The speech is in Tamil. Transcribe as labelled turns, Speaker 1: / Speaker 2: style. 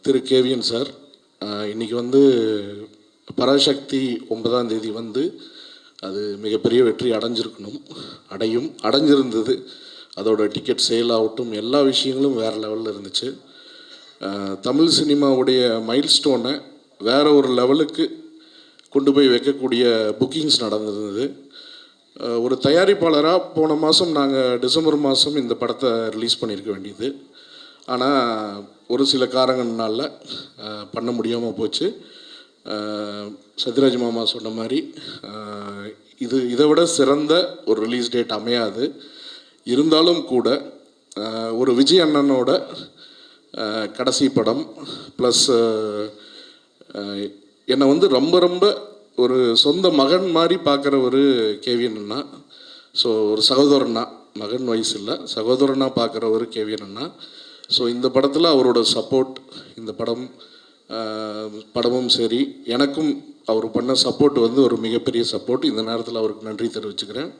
Speaker 1: திரு கேவிஎன் சார், இன்றைக்கி வந்து பராசக்தி 9ஆம் தேதி வந்து அது மிகப்பெரிய வெற்றி அடைஞ்சிருந்தது. அதோட டிக்கெட் சேல் ஆகட்டும், எல்லா விஷயங்களும் வேறு லெவலில் இருந்துச்சு. தமிழ் சினிமாவுடைய மைல்ஸ்டோனை வேறு ஒரு லெவலுக்கு கொண்டு போய் வைக்கக்கூடிய புக்கிங்ஸ் நடந்திருந்தது. ஒரு தயாரிப்பாளராக போன மாதம் நாங்கள் டிசம்பர் மாதம் இந்த படத்தை ரிலீஸ் பண்ணியிருக்க வேண்டியது. ஆனால் ஒரு சில காரணங்கள்னால பண்ண முடியாமல் போச்சு. சத்யராஜ் மாமா சொன்ன மாதிரி இதை விட சிறந்த ஒரு ரிலீஸ் டேட் அமையாது. இருந்தாலும் கூட ஒரு விஜய் அண்ணனோட கடைசி படம் ப்ளஸ் என்னை வந்து ரொம்ப ரொம்ப ஒரு சொந்த மகன் மாதிரி பார்க்குற ஒரு கேவிஎன் அண்ணா. ஸோ ஒரு சகோதரனா, மகன் வயசு இல்லை, சகோதரனாக பார்க்குற ஒரு கேவிஎன் அண்ணா. ஸோ இந்த படத்தில் அவரோட சப்போர்ட், இந்த படமும் சரி, எனக்கும் அவர் பண்ண சப்போர்ட் வந்து ஒரு மிகப்பெரிய சப்போர்ட். இந்த நேரத்தில் அவருக்கு நன்றி தெரிவிச்சுக்கிறேன்.